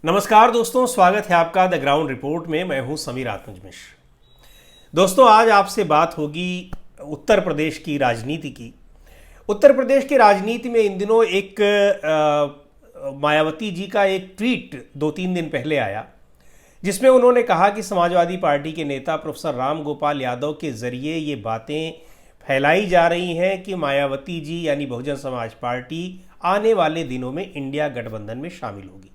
नमस्कार दोस्तों, स्वागत है आपका द ग्राउंड रिपोर्ट में। मैं हूं समीर आत्मज। दोस्तों, आज आपसे बात होगी उत्तर प्रदेश की राजनीति की। उत्तर प्रदेश की राजनीति में इन दिनों एक मायावती जी का एक ट्वीट 2-3 दिन पहले आया, जिसमें उन्होंने कहा कि समाजवादी पार्टी के नेता प्रोफेसर राम गोपाल यादव के जरिए ये बातें फैलाई जा रही हैं कि मायावती जी यानी बहुजन समाज पार्टी आने वाले दिनों में इंडिया गठबंधन में शामिल होगी।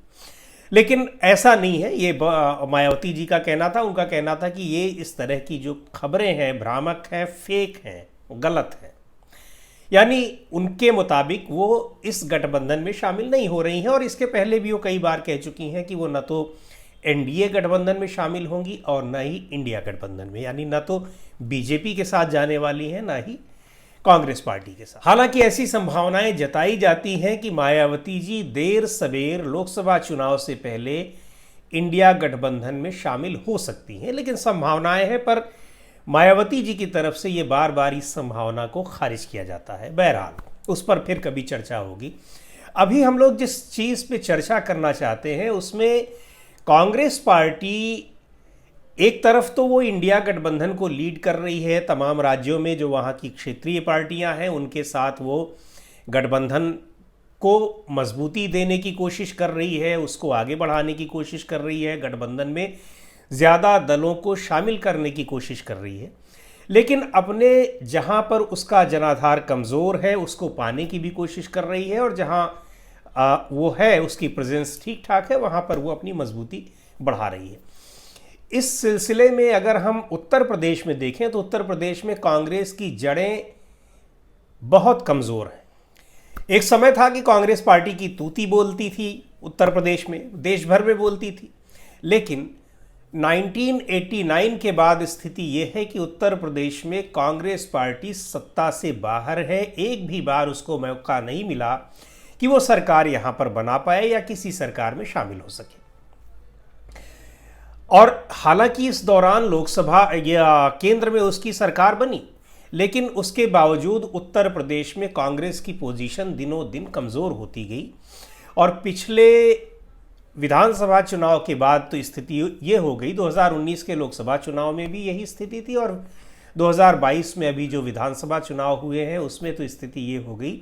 लेकिन ऐसा नहीं है, ये मायावती जी का कहना था। उनका कहना था कि ये इस तरह की जो खबरें हैं भ्रामक हैं, फेक हैं, गलत हैं। यानी उनके मुताबिक वो इस गठबंधन में शामिल नहीं हो रही हैं, और इसके पहले भी वो कई बार कह चुकी हैं कि वो न तो एनडीए गठबंधन में शामिल होंगी और न ही इंडिया गठबंधन में, यानी न तो बीजेपी के साथ जाने वाली हैं न ही कांग्रेस पार्टी के साथ। हालांकि ऐसी संभावनाएं जताई जाती हैं कि मायावती जी देर सवेर लोकसभा चुनाव से पहले इंडिया गठबंधन में शामिल हो सकती हैं, लेकिन संभावनाएं हैं। पर मायावती जी की तरफ से ये बार बार इस संभावना को खारिज किया जाता है। बहरहाल उस पर फिर कभी चर्चा होगी। अभी हम लोग जिस चीज़ पे चर्चा करना चाहते हैं उसमें कांग्रेस पार्टी एक तरफ तो वो इंडिया गठबंधन को लीड कर रही है तमाम राज्यों में, जो वहाँ की क्षेत्रीय पार्टियां हैं उनके साथ वो गठबंधन को मजबूती देने की कोशिश कर रही है, उसको आगे बढ़ाने की कोशिश कर रही है, गठबंधन में ज़्यादा दलों को शामिल करने की कोशिश कर रही है। लेकिन अपने जहाँ पर उसका जनाधार कमज़ोर है उसको पाने की भी कोशिश कर रही है, और जहाँ वो है उसकी प्रेजेंस ठीक ठाक है वहाँ पर वो अपनी मजबूती बढ़ा रही है। इस सिलसिले में अगर हम उत्तर प्रदेश में देखें तो उत्तर प्रदेश में कांग्रेस की जड़ें बहुत कमज़ोर हैं। एक समय था कि कांग्रेस पार्टी की तूती बोलती थी उत्तर प्रदेश में, देश भर में बोलती थी। लेकिन 1989 के बाद स्थिति यह है कि उत्तर प्रदेश में कांग्रेस पार्टी सत्ता से बाहर है। एक भी बार उसको मौका नहीं मिला कि वो सरकार यहाँ पर बना पाए या किसी सरकार में शामिल हो सके। और हालांकि इस दौरान लोकसभा या केंद्र में उसकी सरकार बनी, लेकिन उसके बावजूद उत्तर प्रदेश में कांग्रेस की पोजीशन दिनों दिन कमज़ोर होती गई। और पिछले विधानसभा चुनाव के बाद तो स्थिति ये हो गई, 2019 के लोकसभा चुनाव में भी यही स्थिति थी, और 2022 में अभी जो विधानसभा चुनाव हुए हैं उसमें तो स्थिति ये हो गई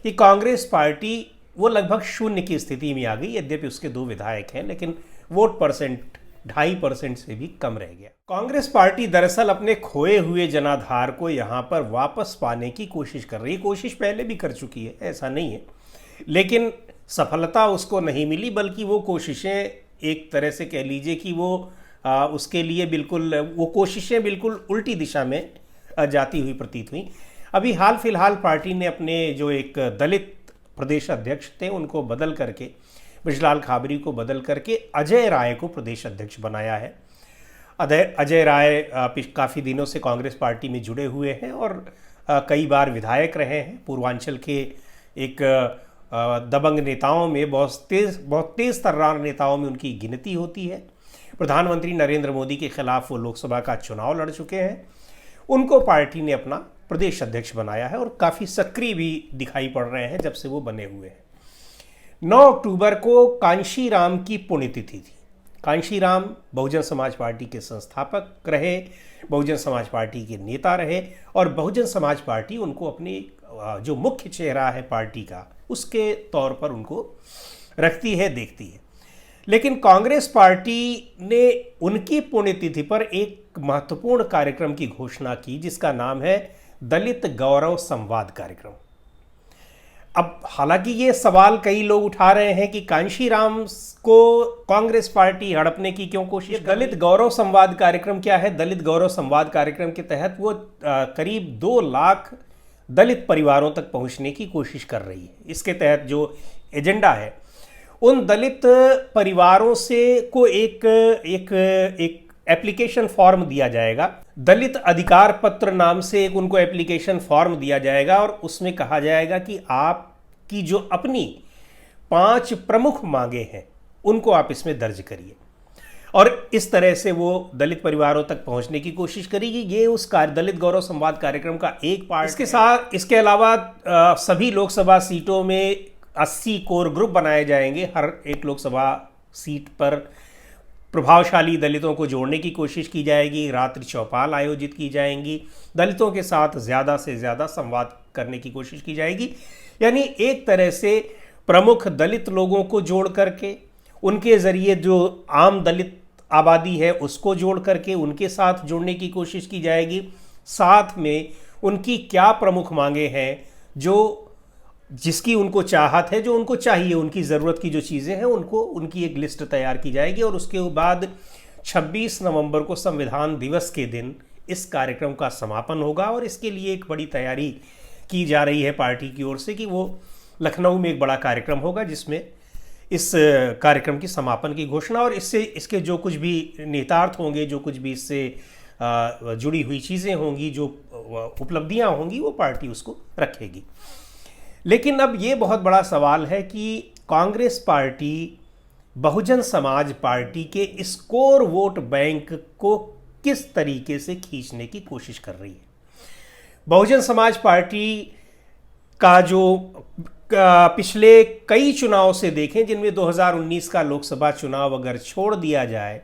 कि कांग्रेस पार्टी वो लगभग शून्य की स्थिति में आ गई। यद्यपि उसके 2 विधायक हैं, लेकिन वोट परसेंट 2.5% से भी कम रह गया। कांग्रेस पार्टी दरअसल अपने खोए हुए जनाधार को यहाँ पर वापस पाने की कोशिश कर रही है। कोशिश पहले भी कर चुकी है, ऐसा नहीं है, लेकिन सफलता उसको नहीं मिली। बल्कि वो कोशिशें एक तरह से कह लीजिए कि वो उसके लिए बिल्कुल वो कोशिशें बिल्कुल उल्टी दिशा में जाती हुई प्रतीत हुई। अभी हाल फिलहाल पार्टी ने अपने जो एक दलित प्रदेश अध्यक्ष थे उनको बदल करके, ब्रजलाल खाबरी को बदल करके अजय राय को प्रदेश अध्यक्ष बनाया है। अजय राय काफ़ी दिनों से कांग्रेस पार्टी में जुड़े हुए हैं और कई बार विधायक रहे हैं। पूर्वांचल के एक दबंग नेताओं में, बहुत तेज़ तर्रार नेताओं में उनकी गिनती होती है। प्रधानमंत्री नरेंद्र मोदी के खिलाफ वो लोकसभा का चुनाव लड़ चुके हैं। उनको पार्टी ने अपना प्रदेश अध्यक्ष बनाया है और काफ़ी सक्रिय भी दिखाई पड़ रहे हैं जब से वो बने हुए हैं। 9 अक्टूबर को कांशीराम की पुण्यतिथि थी। कांशीराम बहुजन समाज पार्टी के संस्थापक रहे, बहुजन समाज पार्टी के नेता रहे, और बहुजन समाज पार्टी उनको अपने जो मुख्य चेहरा है पार्टी का उसके तौर पर उनको रखती है, देखती है। लेकिन कांग्रेस पार्टी ने उनकी पुण्यतिथि पर एक महत्वपूर्ण कार्यक्रम की घोषणा की जिसका नाम है दलित गौरव संवाद कार्यक्रम। अब हालांकि ये सवाल कई लोग उठा रहे हैं कि कांशीराम को कांग्रेस पार्टी हड़पने की क्यों कोशिश। दलित गौरव संवाद कार्यक्रम क्या है? दलित गौरव संवाद कार्यक्रम के तहत वो करीब 2 लाख दलित परिवारों तक पहुंचने की कोशिश कर रही है। इसके तहत जो एजेंडा है, उन दलित परिवारों से को एक एप्लीकेशन फॉर्म दिया जाएगा। दलित अधिकार पत्र नाम से एक उनको एप्लीकेशन फॉर्म दिया जाएगा, और उसमें कहा जाएगा कि आपकी जो अपनी 5 प्रमुख मांगे हैं उनको आप इसमें दर्ज करिए। और इस तरह से वो दलित परिवारों तक पहुंचने की कोशिश करेगी। ये उस दलित गौरव संवाद कार्यक्रम का एक पार्ट। इसके अलावा सभी लोकसभा सीटों में 80 कोर ग्रुप बनाए जाएंगे हर एक लोकसभा सीट पर प्रभावशाली दलितों को जोड़ने की कोशिश की जाएगी, रात्रि चौपाल आयोजित की जाएंगी, दलितों के साथ ज़्यादा से ज़्यादा संवाद करने की कोशिश की जाएगी। यानी एक तरह से प्रमुख दलित लोगों को जोड़ करके, उनके ज़रिए जो आम दलित आबादी है उसको जोड़ करके उनके साथ जुड़ने की कोशिश की जाएगी। साथ में उनकी क्या प्रमुख मांगे हैं, जो जिसकी उनको चाहत है, जो उनको चाहिए, उनकी ज़रूरत की जो चीज़ें हैं, उनको उनकी एक लिस्ट तैयार की जाएगी। और उसके बाद 26 नवंबर को संविधान दिवस के दिन इस कार्यक्रम का समापन होगा। और इसके लिए एक बड़ी तैयारी की जा रही है पार्टी की ओर से कि वो लखनऊ में एक बड़ा कार्यक्रम होगा जिसमें इस कार्यक्रम की समापन की घोषणा और इससे इसके जो कुछ भी निहितार्थ होंगे, जो कुछ भी इससे जुड़ी हुई चीज़ें होंगी, जो उपलब्धियां होंगी, वो पार्टी उसको रखेगी। लेकिन अब ये बहुत बड़ा सवाल है कि कांग्रेस पार्टी बहुजन समाज पार्टी के इस कोर वोट बैंक को किस तरीके से खींचने की कोशिश कर रही है। बहुजन समाज पार्टी का जो पिछले कई चुनाव से देखें, जिनमें 2019 का लोकसभा चुनाव अगर छोड़ दिया जाए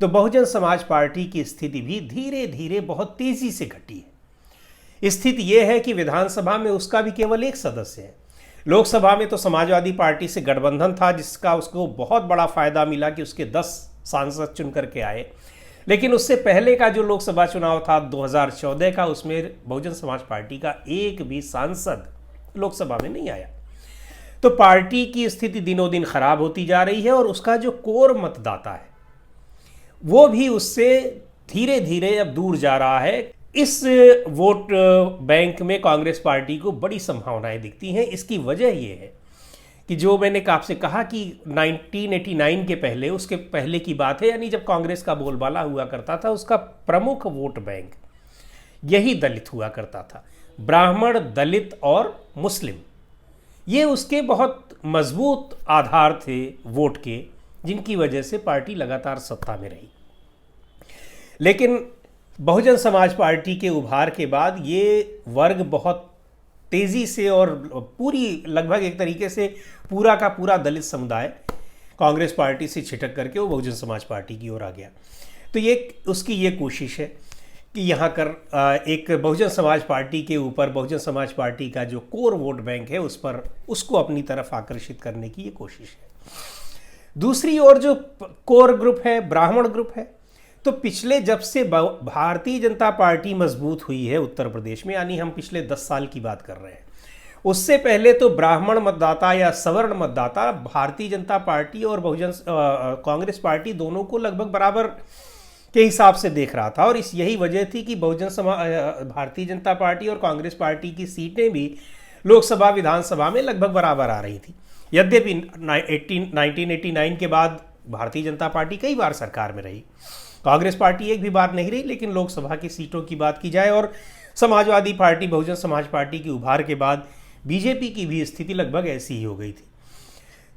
तो बहुजन समाज पार्टी की स्थिति भी धीरे धीरे बहुत तेजी से घटी है। स्थिति यह है कि विधानसभा में उसका भी केवल एक सदस्य है। लोकसभा में तो समाजवादी पार्टी से गठबंधन था, जिसका उसको बहुत बड़ा फायदा मिला कि उसके 10 सांसद चुन करके आए। लेकिन उससे पहले का जो लोकसभा चुनाव था 2014 का, उसमें बहुजन समाज पार्टी का एक भी सांसद लोकसभा में नहीं आया। तो पार्टी की स्थिति दिनों दिन खराब होती जा रही है और उसका जो कोर मतदाता है वो भी उससे धीरे धीरे अब दूर जा रहा है। इस वोट बैंक में कांग्रेस पार्टी को बड़ी संभावनाएं दिखती हैं। इसकी वजह यह है कि जो मैंने आपसे कहा कि 1989 के पहले, उसके पहले की बात है, यानी जब कांग्रेस का बोलबाला हुआ करता था, उसका प्रमुख वोट बैंक यही दलित हुआ करता था। ब्राह्मण, दलित और मुस्लिम, ये उसके बहुत मजबूत आधार थे वोट के, जिनकी वजह से पार्टी लगातार सत्ता में रही। लेकिन बहुजन समाज पार्टी के उभार के बाद ये वर्ग बहुत तेज़ी से और पूरी लगभग एक तरीके से पूरा का पूरा दलित समुदाय कांग्रेस पार्टी से छिटक करके वो बहुजन समाज पार्टी की ओर आ गया। तो ये उसकी ये कोशिश है कि यहाँ कर एक बहुजन समाज पार्टी के ऊपर बहुजन समाज पार्टी का जो कोर वोट बैंक है उस पर उसको अपनी तरफ आकर्षित करने की ये कोशिश है। दूसरी ओर जो कोर ग्रुप है, ब्राह्मण ग्रुप है, तो पिछले जब से भारतीय जनता पार्टी मजबूत हुई है उत्तर प्रदेश में, यानी हम पिछले 10 साल की बात कर रहे हैं, उससे पहले तो ब्राह्मण मतदाता या सवर्ण मतदाता भारतीय जनता पार्टी और बहुजन कांग्रेस पार्टी दोनों को लगभग बराबर के हिसाब से देख रहा था। और यही वजह थी कि भारतीय जनता पार्टी और कांग्रेस पार्टी की सीटें भी लोकसभा विधानसभा में लगभग बराबर आ रही थी। यद्यपि 1989 के बाद भारतीय जनता पार्टी कई बार सरकार में रही, कांग्रेस पार्टी एक भी बार नहीं रही। लेकिन लोकसभा की सीटों की बात की जाए और समाजवादी पार्टी, बहुजन समाज पार्टी के उभार के बाद बीजेपी की भी स्थिति लगभग ऐसी ही हो गई थी।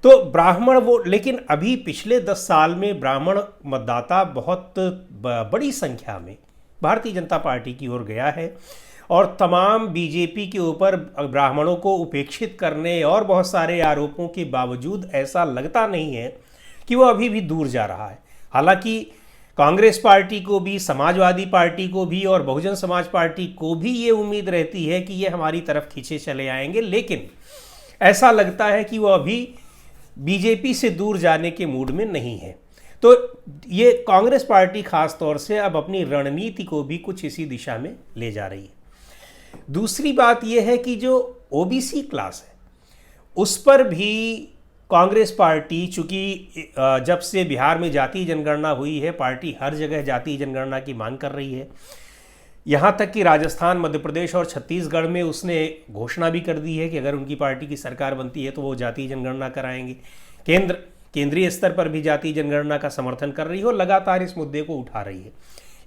तो ब्राह्मण वोट, लेकिन अभी पिछले 10 साल में ब्राह्मण मतदाता बहुत बड़ी संख्या में भारतीय जनता पार्टी की ओर गया है और तमाम बीजेपी के ऊपर ब्राह्मणों को उपेक्षित करने और बहुत सारे आरोपों के बावजूद ऐसा लगता नहीं है कि वो अभी भी दूर जा रहा है। हालांकि कांग्रेस पार्टी को भी, समाजवादी पार्टी को भी और बहुजन समाज पार्टी को भी ये उम्मीद रहती है कि ये हमारी तरफ खींचे चले आएंगे, लेकिन ऐसा लगता है कि वो अभी बीजेपी से दूर जाने के मूड में नहीं है। तो ये कांग्रेस पार्टी खास तौर से अब अपनी रणनीति को भी कुछ इसी दिशा में ले जा रही है। दूसरी बात यह है कि जो ओबीसी क्लास है उस पर भी कांग्रेस पार्टी, चूंकि जब से बिहार में जातीय जनगणना हुई है, पार्टी हर जगह जातीय जनगणना की मांग कर रही है। यहाँ तक कि राजस्थान, मध्य प्रदेश और छत्तीसगढ़ में उसने घोषणा भी कर दी है कि अगर उनकी पार्टी की सरकार बनती है तो वो जातीय जनगणना कराएंगे। केंद्रीय स्तर पर भी जातीय जनगणना का समर्थन कर रही है और लगातार इस मुद्दे को उठा रही है।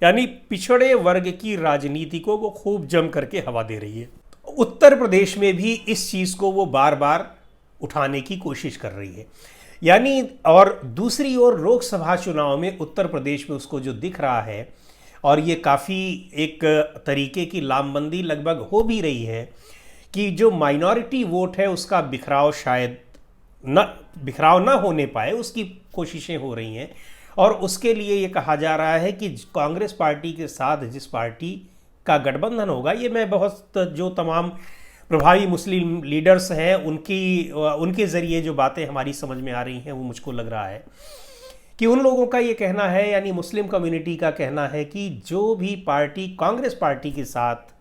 यानी पिछड़े वर्ग की राजनीति को वो खूब जम करके हवा दे रही है। उत्तर प्रदेश में भी इस चीज़ को वो बार बार उठाने की कोशिश कर रही है। यानी और दूसरी ओर लोकसभा चुनाव में उत्तर प्रदेश में उसको जो दिख रहा है, और ये काफ़ी एक तरीके की लामबंदी लगभग हो भी रही है, कि जो माइनॉरिटी वोट है उसका बिखराव शायद न बिखराव न होने पाए उसकी कोशिशें हो रही हैं। और उसके लिए ये कहा जा रहा है कि कांग्रेस पार्टी के साथ जिस पार्टी का गठबंधन होगा, ये मैं बहुत जो तमाम प्रभावी मुस्लिम लीडर्स हैं उनके ज़रिए जो बातें हमारी समझ में आ रही हैं, वो मुझको लग रहा है कि उन लोगों का ये कहना है, यानी मुस्लिम कम्युनिटी का कहना है कि जो भी पार्टी कांग्रेस पार्टी के साथ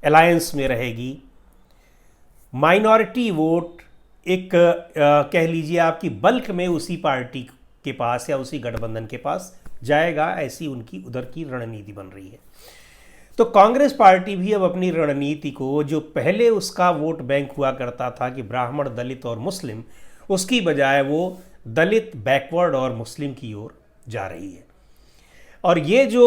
अलायंस में रहेगी, माइनॉरिटी वोट एक कह लीजिए आपकी बल्क में उसी पार्टी के पास या उसी गठबंधन के पास जाएगा, ऐसी उनकी उधर की रणनीति बन रही है। तो कांग्रेस पार्टी भी अब अपनी रणनीति को, जो पहले उसका वोट बैंक हुआ करता था कि ब्राह्मण, दलित और मुस्लिम, उसकी बजाय वो दलित, बैकवर्ड और मुस्लिम की ओर जा रही है। और ये जो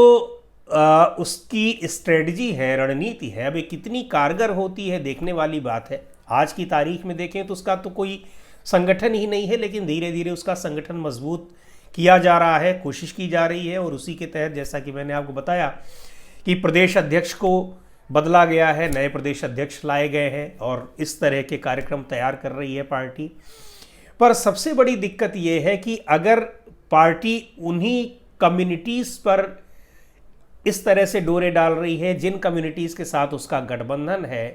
उसकी स्ट्रेटजी है, रणनीति है, अब ये कितनी कारगर होती है देखने वाली बात है। आज की तारीख में देखें तो उसका तो कोई संगठन ही नहीं है, लेकिन धीरे धीरे उसका संगठन मजबूत किया जा रहा है, कोशिश की जा रही है। और उसी के तहत जैसा कि मैंने आपको बताया कि प्रदेश अध्यक्ष को बदला गया है, नए प्रदेश अध्यक्ष लाए गए हैं और इस तरह के कार्यक्रम तैयार कर रही है पार्टी। पर सबसे बड़ी दिक्कत ये है कि अगर पार्टी उन्हीं कम्युनिटीज़ पर इस तरह से डोरे डाल रही है जिन कम्युनिटीज़ के साथ उसका गठबंधन है,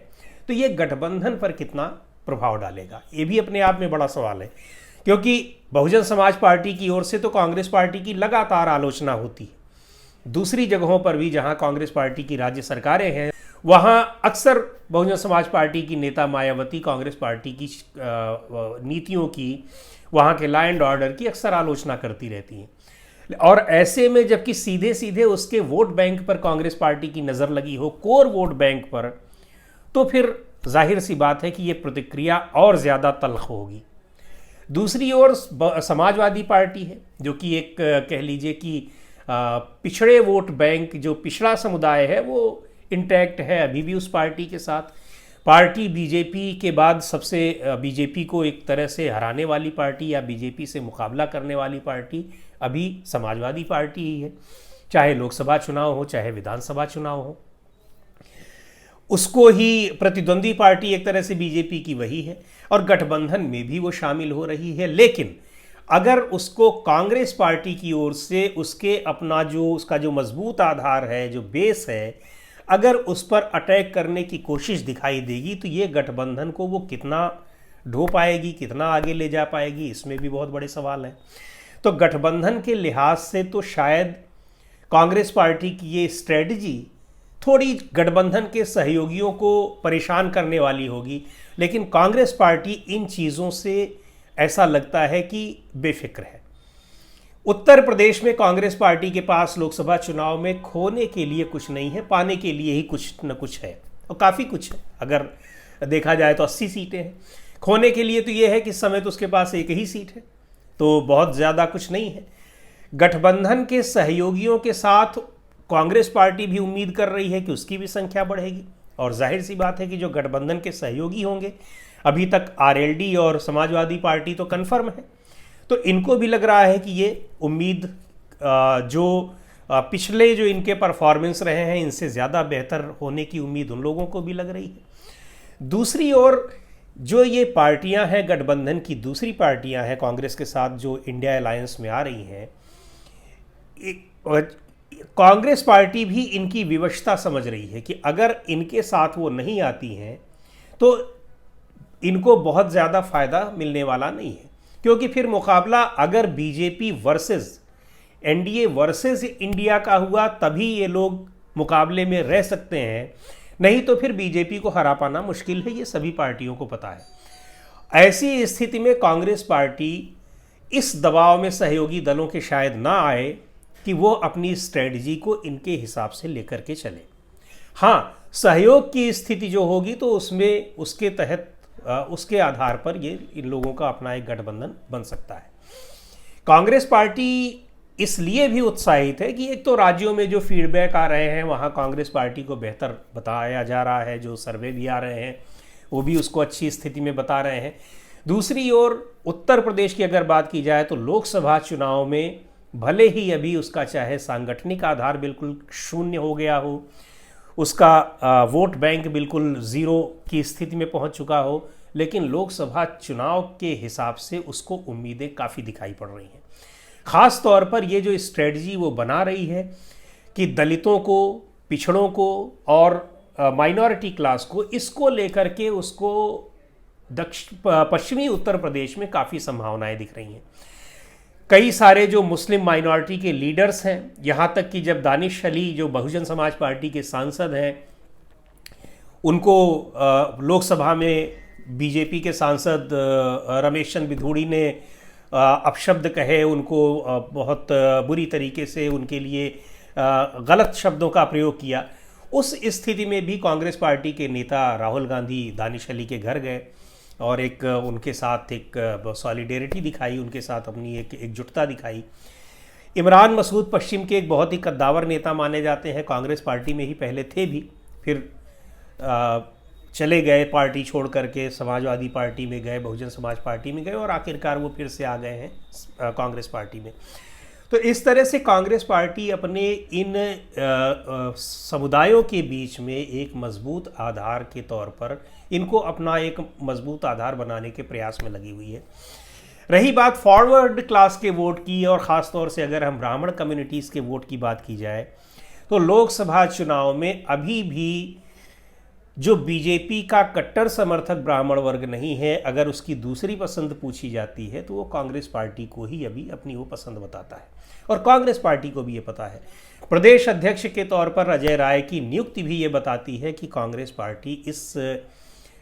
तो ये गठबंधन पर कितना प्रभाव डालेगा, ये भी अपने आप में बड़ा सवाल है। क्योंकि बहुजन समाज पार्टी की ओर से तो कांग्रेस पार्टी की लगातार आलोचना होती है, दूसरी जगहों पर भी जहां कांग्रेस पार्टी की राज्य सरकारें हैं वहां अक्सर बहुजन समाज पार्टी की नेता मायावती कांग्रेस पार्टी की नीतियों की, वहां के लॉ एंड ऑर्डर की अक्सर आलोचना करती रहती हैं। और ऐसे में जबकि सीधे सीधे उसके वोट बैंक पर कांग्रेस पार्टी की नज़र लगी हो, कोर वोट बैंक पर, तो फिर जाहिर सी बात है कि ये प्रतिक्रिया और ज़्यादा तल्ख होगी। दूसरी ओर समाजवादी पार्टी है जो कि एक कह लीजिए कि पिछड़े वोट बैंक, जो पिछड़ा समुदाय है, वो इंटैक्ट है अभी भी उस पार्टी के साथ। पार्टी बीजेपी के बाद सबसे, बीजेपी को एक तरह से हराने वाली पार्टी या बीजेपी से मुकाबला करने वाली पार्टी अभी समाजवादी पार्टी ही है, चाहे लोकसभा चुनाव हो चाहे विधानसभा चुनाव हो। उसको ही प्रतिद्वंदी पार्टी एक तरह से बीजेपी की वही है और गठबंधन में भी वो शामिल हो रही है। लेकिन अगर उसको कांग्रेस पार्टी की ओर से उसके अपना जो उसका जो मजबूत आधार है, जो बेस है, अगर उस पर अटैक करने की कोशिश दिखाई देगी तो ये गठबंधन को वो कितना ढो पाएगी, कितना आगे ले जा पाएगी, इसमें भी बहुत बड़े सवाल हैं। तो गठबंधन के लिहाज से तो शायद कांग्रेस पार्टी की ये स्ट्रेटजी थोड़ी गठबंधन के सहयोगियों को परेशान करने वाली होगी, लेकिन कांग्रेस पार्टी इन चीज़ों से ऐसा लगता है कि बेफिक्र है। उत्तर प्रदेश में कांग्रेस पार्टी के पास लोकसभा चुनाव में खोने के लिए कुछ नहीं है, पाने के लिए ही कुछ न कुछ है, और काफ़ी कुछ है। अगर देखा जाए तो 80 सीटें हैं। खोने के लिए तो ये है कि इस समय तो उसके पास एक ही सीट है, तो बहुत ज़्यादा कुछ नहीं है। गठबंधन के सहयोगियों के साथ कांग्रेस पार्टी भी उम्मीद कर रही है कि उसकी भी संख्या बढ़ेगी, और जाहिर सी बात है कि जो गठबंधन के सहयोगी होंगे, अभी तक आरएलडी और समाजवादी पार्टी तो कन्फर्म है, तो इनको भी लग रहा है कि ये उम्मीद जो पिछले जो इनके परफॉर्मेंस रहे हैं इनसे ज़्यादा बेहतर होने की उम्मीद उन लोगों को भी लग रही है। दूसरी ओर जो ये पार्टियां हैं, गठबंधन की दूसरी पार्टियां हैं कांग्रेस के साथ जो इंडिया अलायंस में आ रही हैं, कांग्रेस पार्टी भी इनकी विवशता समझ रही है कि अगर इनके साथ वो नहीं आती हैं तो इनको बहुत ज़्यादा फ़ायदा मिलने वाला नहीं है, क्योंकि फिर मुकाबला अगर BJP versus NDA versus India का हुआ तभी ये लोग मुकाबले में रह सकते हैं, नहीं तो फिर बीजेपी को हरा पाना मुश्किल है, ये सभी पार्टियों को पता है। ऐसी स्थिति में कांग्रेस पार्टी इस दबाव में सहयोगी दलों के शायद ना आए कि वो अपनी स्ट्रेटजी को इनके हिसाब से लेकर के चले। हाँ, सहयोग की स्थिति जो होगी तो उसमें उसके तहत उसके आधार पर ये इन लोगों का अपना एक गठबंधन बन सकता है। कांग्रेस पार्टी इसलिए भी उत्साहित है कि एक तो राज्यों में जो फीडबैक आ रहे हैं वहाँ कांग्रेस पार्टी को बेहतर बताया जा रहा है, जो सर्वे भी आ रहे हैं वो भी उसको अच्छी स्थिति में बता रहे हैं। दूसरी ओर उत्तर प्रदेश की अगर बात की जाए तो लोकसभा चुनाव में भले ही अभी उसका चाहे सांगठनिक आधार बिल्कुल शून्य हो गया हो, उसका वोट बैंक बिल्कुल ज़ीरो की स्थिति में पहुंच चुका हो, लेकिन लोकसभा चुनाव के हिसाब से उसको उम्मीदें काफ़ी दिखाई पड़ रही हैं। ख़ास तौर पर ये जो स्ट्रेटजी वो बना रही है कि दलितों को, पिछड़ों को और माइनॉरिटी क्लास को, इसको लेकर के उसको पश्चिमी उत्तर प्रदेश में काफ़ी संभावनाएं दिख रही हैं। कई सारे जो मुस्लिम माइनॉरिटी के लीडर्स हैं, यहाँ तक कि जब दानिश अली जो बहुजन समाज पार्टी के सांसद हैं, उनको लोकसभा में बीजेपी के सांसद रमेश चंद्र बिधूड़ी ने अपशब्द कहे, उनको बहुत बुरी तरीके से उनके लिए गलत शब्दों का प्रयोग किया। उस स्थिति में भी कांग्रेस पार्टी के नेता राहुल गांधी दानिश अली के घर गए और एक उनके साथ एक सॉलिडेरिटी दिखाई, उनके साथ अपनी एक एकजुटता दिखाई। इमरान मसूद पश्चिम के एक बहुत ही कद्दावर नेता माने जाते हैं, कांग्रेस पार्टी में ही पहले थे भी, फिर चले गए पार्टी छोड़ करके, समाजवादी पार्टी में गए, बहुजन समाज पार्टी में गए और आखिरकार वो फिर से आ गए हैं कांग्रेस पार्टी में। तो इस तरह से कांग्रेस पार्टी अपने इन समुदायों के बीच में एक मजबूत आधार के तौर पर इनको अपना एक मजबूत आधार बनाने के प्रयास में लगी हुई है। रही बात फॉरवर्ड क्लास के वोट की, और ख़ास तौर से अगर हम ब्राह्मण कम्युनिटीज़ के वोट की बात की जाए, तो लोकसभा चुनाव में अभी भी जो बीजेपी का कट्टर समर्थक ब्राह्मण वर्ग नहीं है, अगर उसकी दूसरी पसंद पूछी जाती है तो वो कांग्रेस पार्टी को ही अभी अपनी वो पसंद बताता है, और कांग्रेस पार्टी को भी ये पता है। प्रदेश अध्यक्ष के तौर पर अजय राय की नियुक्ति भी ये बताती है कि कांग्रेस पार्टी इस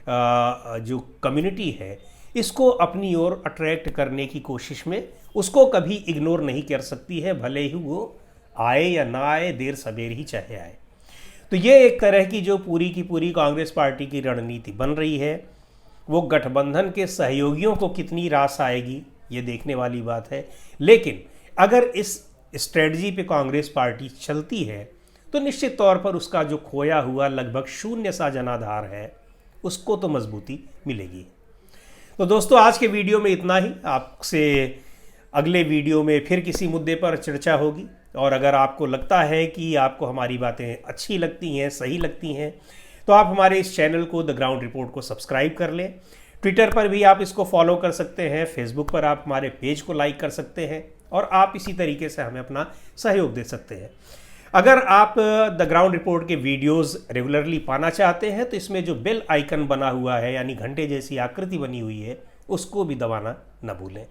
जो कम्युनिटी है इसको अपनी ओर अट्रैक्ट करने की कोशिश में उसको कभी इग्नोर नहीं कर सकती है, भले ही वो आए या ना आए, देर सवेर ही चाहे आए। तो ये एक तरह की जो पूरी की पूरी कांग्रेस पार्टी की रणनीति बन रही है, वो गठबंधन के सहयोगियों को कितनी रास आएगी ये देखने वाली बात है। लेकिन अगर इस स्ट्रेटजी पे कांग्रेस पार्टी चलती है तो निश्चित तौर पर उसका जो खोया हुआ लगभग 0 सा जनाधार है उसको तो मजबूती मिलेगी। तो दोस्तों, आज के वीडियो में इतना ही। आपसे अगले वीडियो में फिर किसी मुद्दे पर चर्चा होगी, और अगर आपको लगता है कि आपको हमारी बातें अच्छी लगती हैं, सही लगती हैं, तो आप हमारे इस चैनल को द ग्राउंड रिपोर्ट को सब्सक्राइब कर लें। ट्विटर पर भी आप इसको फॉलो कर सकते हैं, फेसबुक पर आप हमारे पेज को लाइक कर सकते हैं, और आप इसी तरीके से हमें अपना सहयोग दे सकते हैं। अगर आप द ग्राउंड रिपोर्ट के वीडियोस रेगुलरली पाना चाहते हैं तो इसमें जो बेल आइकन बना हुआ है, यानी घंटे जैसी आकृति बनी हुई है, उसको भी दबाना न भूलें।